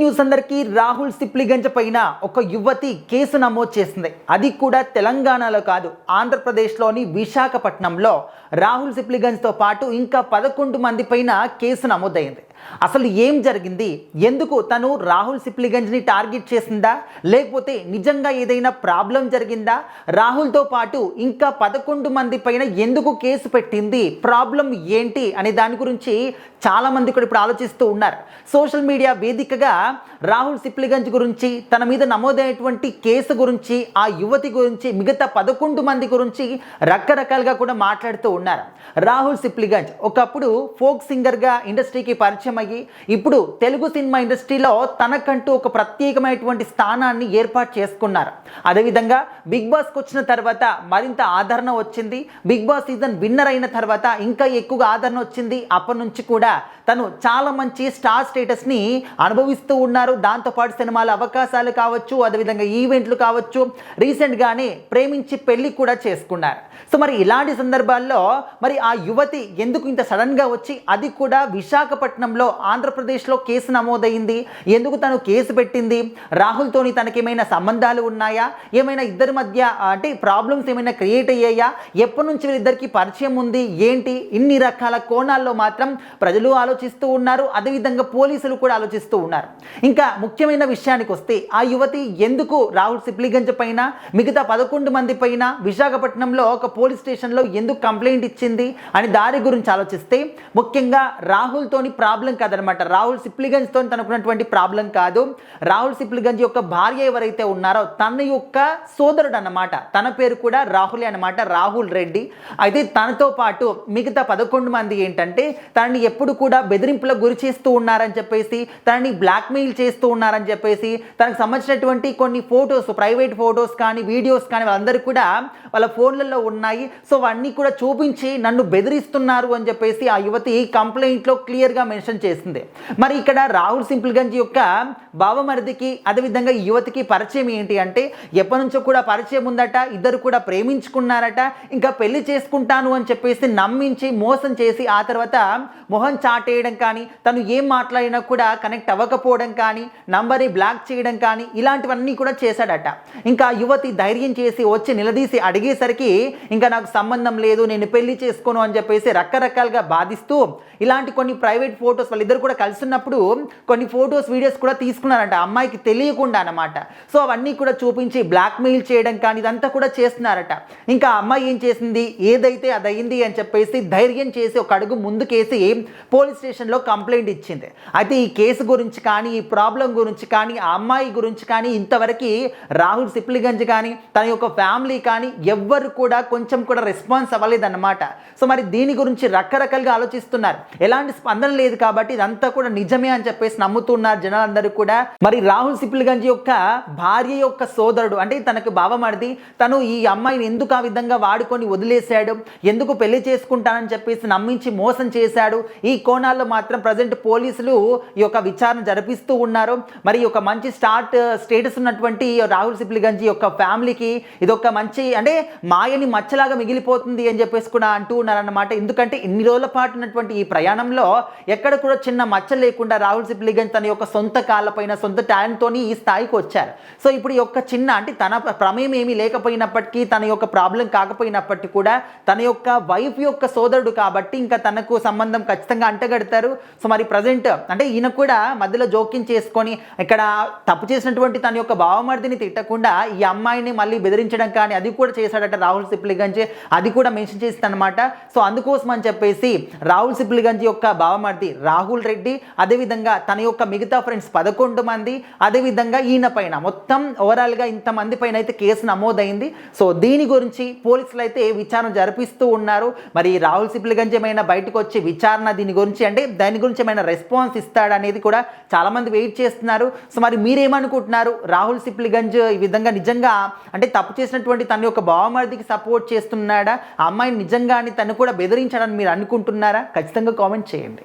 News అందరికీ రాహుల్ సిప్లిగంజ్ పైన ఒక యువతి కేసు నమోదు చేసింది. అది కూడా తెలంగాణలో కాదు, ఆంధ్రప్రదేశ్లోని విశాఖపట్నంలో రాహుల్ సిప్లిగంజ్తో పాటు ఇంకా 11 మంది పైన కేసు నమోదైంది. అసలు ఏం జరిగింది, ఎందుకు తను రాహుల్ సిప్లిగంజ్ని టార్గెట్ చేసిందా, లేకపోతే నిజంగా ఏదైనా ప్రాబ్లం జరిగిందా, రాహుల్తో పాటు ఇంకా 11 మంది పైన ఎందుకు కేసు పెట్టింది, ప్రాబ్లం ఏంటి అనే దాని గురించి చాలామంది కూడా ఇప్పుడు ఆలోచిస్తూ ఉన్నారు. సోషల్ మీడియా వేదికగా రాహుల్ సిప్లిగంజ్ గురించి, తన మీద నమోదైనటువంటి కేసు గురించి, ఆ యువతి గురించి, మిగతా 11 మంది గురించి రకరకాలుగా కూడా మాట్లాడుతూ ఉన్నారు. రాహుల్ సిప్లిగంజ్ ఒకప్పుడు ఫోక్ సింగర్గా ఇండస్ట్రీకి పరిచయం అయ్యి ఇప్పుడు తెలుగు సినిమా ఇండస్ట్రీలో తనకంటూ ఒక ప్రత్యేకమైనటువంటి స్థానాన్ని ఏర్పాటు చేసుకున్నారు. అదేవిధంగా బిగ్ బాస్కి వచ్చిన తర్వాత మరింత ఆదరణ వచ్చింది. బిగ్ బాస్ సీజన్ విన్నర్ అయిన తర్వాత ఇంకా ఎక్కువగా ఆదరణ వచ్చింది. అప్పటి నుంచి కూడా తను చాలా మంచి స్టార్ స్టేటస్ని అనుభవిస్తూ ఉన్నారు. దాంతోపాటు సినిమాల అవకాశాలు కావచ్చు, అదేవిధంగా ఈవెంట్లు కావచ్చు, రీసెంట్గానే ప్రేమించి పెళ్లి కూడా చేసుకున్నారు. సో మరి ఇలాంటి సందర్భాల్లో మరి ఆ యువతి ఎందుకు ఇంత సడన్గా వచ్చి, అది కూడా విశాఖపట్నంలో ఆంధ్రప్రదేశ్లో కేసు నమోదైంది, ఎందుకు తను కేసు పెట్టింది, రాహుల్తోని తనకేమైనా సంబంధాలు ఉన్నాయా, ఏమైనా ఇద్దరి మధ్య అంటే ప్రాబ్లమ్స్ ఏమైనా క్రియేట్ అయ్యాయా, ఎప్పటి నుంచి వీళ్ళిద్దరికి పరిచయం ఉంది ఏంటి, ఇన్ని రకాల కోణాల్లో మాత్రం ప్రజలు ఆలోచిస్తూ ఉన్నారు. అదేవిధంగా పోలీసులు కూడా ఆలోచిస్తూ ఉన్నారు. ఇంకా ముఖ్యమైన విషయానికి వస్తే, ఆ యువతి ఎందుకు రాహుల్ సిప్లిగంజ్ పైన, మిగతా 11 మంది పైన విశాఖపట్నంలో ఒక పోలీస్ స్టేషన్లో ఎందుకు కంప్లైంట్ ఇచ్చింది అని దాని గురించి ఆలోచిస్తే, ముఖ్యంగా రాహుల్తోని ప్రాబ్లం కాదనమాట, రాహుల్ సిప్లిగంజ్తో తనకున్నటువంటి ప్రాబ్లం కాదు. రాహుల్ సిప్లిగంజ్ యొక్క భార్య ఎవరైతే ఉన్నారో తన యొక్క సోదరుడు అన్నమాట, తన పేరు కూడా రాహులే అనమాట, రాహుల్ రెడ్డి. అయితే తనతో పాటు మిగతా 11 మంది ఏంటంటే తనని ఎప్పుడు కూడా బెదిరింపులకు గురి చేస్తూ ఉన్నారని చెప్పేసి, తనని బ్లాక్మెయిల్ చేస్తూ ఉన్నారని చెప్పేసి, తనకు సంబంధించినటువంటి కొన్ని ఫొటోస్, ప్రైవేట్ ఫొటోస్ కానీ వీడియోస్ కానీ వాళ్ళందరూ కూడా వాళ్ళ ఫోన్లలో ఉన్నాయి. సో అవన్నీ కూడా చూపించి నన్ను బెదిరిస్తున్నారు అని చెప్పేసి ఆ యువతి కంప్లైంట్లో క్లియర్గా మెన్షన్ చేసింది. మరి ఇక్కడ రాహుల్ సిప్లిగంజ్ యొక్క బావమరిదికి అదేవిధంగా ఈ యువతికి పరిచయం ఏంటి అంటే, ఎప్పటి నుంచో కూడా పరిచయం ఉందట, ఇద్దరు కూడా ప్రేమించుకున్నారట, ఇంకా పెళ్లి చేసుకుంటాను అని చెప్పేసి నమ్మించి మోసం చేసి ఆ తర్వాత మొహం చాటేయడం కానీ, తను ఏం మాట్లాడినా కూడా కనెక్ట్ అవ్వకపోవడం కానీ, నంబర్ని బ్లాక్ చేయడం కానీ ఇలాంటివన్నీ కూడా చేశాడట. ఇంకా యువతి ధైర్యం చేసి వచ్చి నిలదీసి అడిగేసరికి ఇంకా నాకు సంబంధం లేదు, నేను పెళ్లి చేసుకోను అని చెప్పేసి రకరకాలుగా బాధిస్తూ ఇలాంటి కొన్ని ప్రైవేట్ ఫొటోస్, వాళ్ళిద్దరు కూడా కలిసి ఉన్నప్పుడు కొన్ని ఫొటోస్ వీడియోస్ కూడా తీసుకున్నారంట, అమ్మాయికి తెలియకుండా అనమాట. సో అవన్నీ కూడా చూపించి బ్లాక్మెయిల్ చేయడం కానీ ఇదంతా కూడా చేస్తున్నారట. ఇంకా అమ్మాయి ఏం చేసింది, ఏదైతే అది అయింది అని చెప్పేసి ధైర్యం చేసి ఒక అడుగు ముందుకేసి పోలీస్ స్టేషన్లో కంప్లైంట్ ఇచ్చింది. అయితే ఈ కేసు గురించి కానీ, ఈ ప్రాబ్లం గురించి కానీ, ఆ అమ్మాయి గురించి కానీ ఇంతవరకు రాహుల్ సిప్లిగంజ్ కానీ తన యొక్క ఫ్యామిలీ కానీ ఎవ్వరు కూడా కొంచెం కూడా రెస్పాన్స్ అవ్వలేదన్నమాట. సో మరి దీని గురించి రకరకాలుగా ఆలోచిస్తున్నారు. ఎలాంటి స్పందన లేదు కాబట్టి ఇదంతా కూడా నిజమే అని చెప్పేసి నమ్ముతున్నారు జనాలందరూ కూడా. మరి రాహుల్ సిప్లిగంజ్ యొక్క భార్య యొక్క సోదరుడు అంటే తనకు బావమరిది, తను ఈ అమ్మాయిని ఎందుకు ఆ విధంగా వాడుకొని వదిలేశాడు, ఎందుకు పెళ్లి చేసుకుంటానని చెప్పేసి నమ్మించి మోసం చేశాడు, ఈ కోణాల్లో మాత్రం ప్రజెంట్ పోలీసులు ఈ యొక్క విచారణ జరిపిస్తూ ఉన్నారు. మరి ఒక మంచి స్టేటస్ ఉన్నటువంటి రాహుల్ సిప్లిగంజ్ యొక్క ఫ్యామిలీకి ఇదొక మంచి అంటే మాయని మచ్చలాగా మిగిలిపోతుంది అని చెప్పేసి కూడా అంటూ ఉన్నారన్నమాట. ఎందుకంటే ఇన్ని రోజుల పాటు ఉన్నటువంటి ఈ ప్రయాణంలో ఎక్కడ కూడా చిన్న మచ్చ లేకుండా రాహుల్ సిప్లిగంజ్ తన యొక్క సొంత కాళ్ళపైన, సొంత టాలెంట్తోని ఈ స్థాయికి వచ్చారు. సో ఇప్పుడు ఈ యొక్క చిన్న అంటే తన ప్రమేయం ఏమీ లేకపోయినప్పటికీ, తన యొక్క ప్రాబ్లం కాకపోయినప్పటికీ కూడా తన యొక్క వైఫ్ యొక్క సోదరుడు కాబట్టి ఇంకా తనకు సంబంధం ఖచ్చితంగా అంటగడతారు. సో మరి ప్రజెంట్ అంటే ఈయన కూడా మధ్యలో జోక్యం చేసుకొని ఇక్కడ తప్పు చేసినటువంటి తన యొక్క బావమరిదిని తిట్టకుండా ఈ అమ్మాయిని మళ్ళీ బెదిరించడం కానీ అది కూడా చేశాడట రాహుల్ సిప్లిగంజ్, అది కూడా మెన్షన్ చేసింది అనమాట. సో అందుకోసం అని చెప్పేసి రాహుల్ సిప్లిగంజ్ యొక్క బావమరిది రాహుల్ రెడ్డి, అదేవిధంగా తన యొక్క మిగతా ఫ్రెండ్స్ 11 మంది, అదేవిధంగా ఈయన పైన మొత్తం ఓవరాల్గా ఇంతమంది పైన అయితే కేసు నమోదైంది. సో దీని గురించి పోలీసులు అయితే విచారణ జరిపిస్తూ ఉన్నారు. మరి రాహుల్ సిప్లిగంజ్ ఏమైనా బయటకు వచ్చి విచారణ దీని గురించి అంటే దాని గురించి ఏమైనా రెస్పాన్స్ ఇస్తాడనేది కూడా చాలామంది వెయిట్ చేస్తున్నారు. సో మరి మీరేమనుకుంటున్నారు, రాహుల్ సిప్లిగంజ్ ఈ విధంగా నిజంగా అంటే తప్పు చేసినటువంటి తన యొక్క బావమరిదికి సపోర్ట్ చేస్తున్నాడా, ఆ అమ్మాయిని నిజంగానే తను కూడా బెదిరించాడని మీరు అనుకుంటున్నారా? ఖచ్చితంగా కామెంట్ చేయండి.